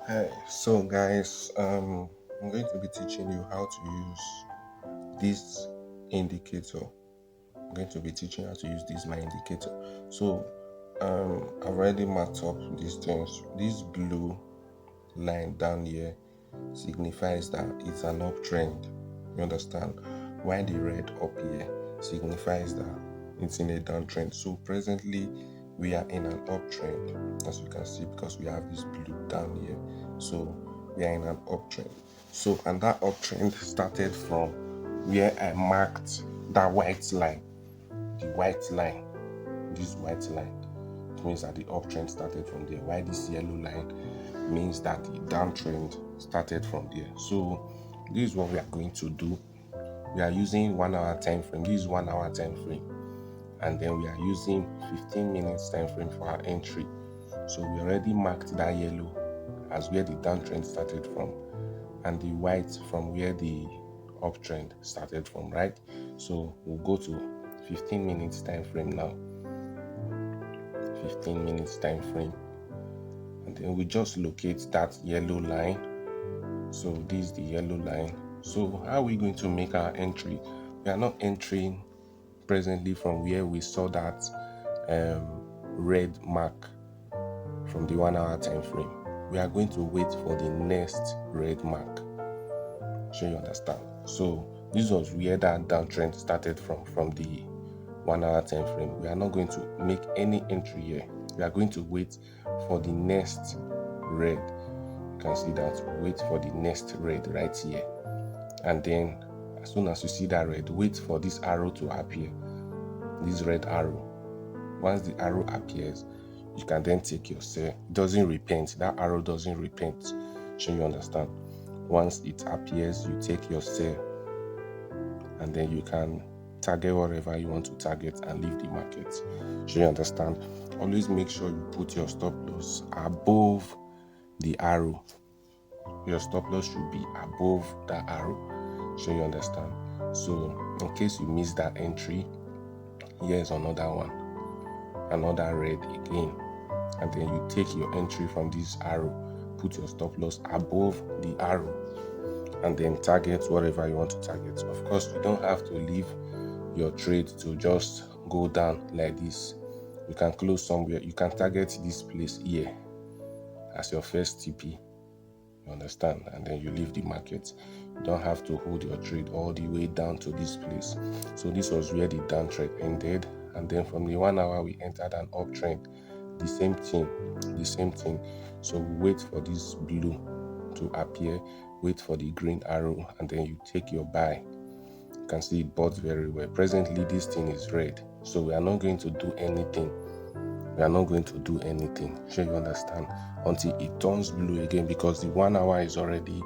Hi, so guys, I'm going to be teaching you how to use this indicator. I'm going to be teaching you how to use this my indicator. So, I've already marked up these things. This blue line down here signifies that it's an uptrend. You understand? While the red up here signifies that it's in a downtrend. So presently we are in an uptrend, as you can see, because we have this blue down here. So we are in an uptrend. So and that uptrend started from where I marked that white line. The white line, this white line, it means that the uptrend started from there. While this yellow line means that the downtrend started from there. So this is what we are going to do. We are using 1 hour time frame. This is 1 hour time frame, and then we are using 15 minutes time frame for our entry. So we already marked that yellow as where the downtrend started from, and the white from where the uptrend started from, right? So we'll go to 15 minutes time frame now. 15 minutes time frame, and then we just locate that yellow line. So this is the yellow line. So how are we going to make our entry? We are not entering presently from where we saw that red mark from the 1 hour time frame. We are going to wait for the next red mark. Sure you understand? So this was where that downtrend started from the 1 hour time frame. We are not going to make any entry here. We are going to wait for the next red. You can see that. Wait for the next red right here, and then as soon as you see that red, wait for this arrow to appear, this red arrow. Once the arrow appears, you can then take your sell. It doesn't repent. That arrow doesn't repent. Sure you understand? Once it appears, you take your sell, and then you can target whatever you want to target and leave the market. Sure you understand? Always make sure you put your stop loss above the arrow. Your stop loss should be above that arrow. Sure you understand? So in case you miss that entry, here's another one, another red again, and then you take your entry from this arrow, put your stop loss above the arrow, and then target whatever you want to target. Of course, you don't have to leave your trade to just go down like this. You can close somewhere. You can target this place here as your first TP. You understand? And then you leave the market. You don't have to hold your trade all the way down to this place. So this was where the downtrend ended, and then from the 1 hour we entered an uptrend. The same thing. So we wait for this blue to appear, wait for the green arrow, and then you take your buy. You can see it bought very well. Presently this thing is red, so we are not going to do anything. Sure you understand? Until it turns blue again, because the 1 hour is already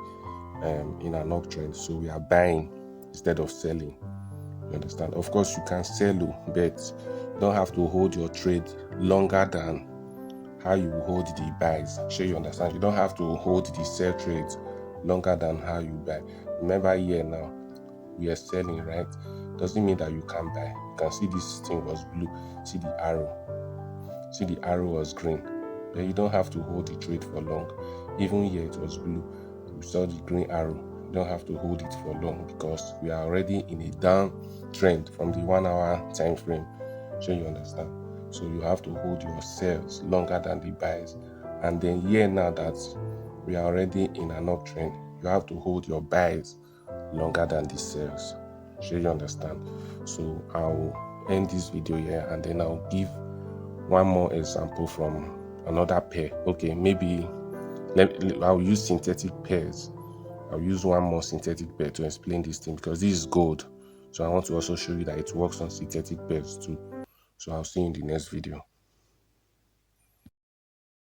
in an uptrend. So we are buying instead of selling. You understand? Of course you can sell, but you don't have to hold your trade longer than how you hold the buys. Sure you understand? You don't have to hold the sell trades longer than how you buy. Remember here now, we are selling, right? Doesn't mean that you can't buy. You can see this thing was blue. See the arrow was green. But you don't have to hold the trade for long. Even here it was blue. We saw the green arrow. You don't have to hold it for long because we are already in a down trend from the 1 hour time frame. Sure you understand? So you have to hold your sales longer than the buys. And then here now that we are already in an uptrend, you have to hold your buys longer than the sales. Sure you understand? So I'll end this video here, and then I'll give one more example from another pair. Okay, maybe I'll use synthetic pairs. I'll use one more synthetic pair to explain this thing, because this is gold. So I want to also show you that it works on synthetic pairs too. So I'll see you in the next video.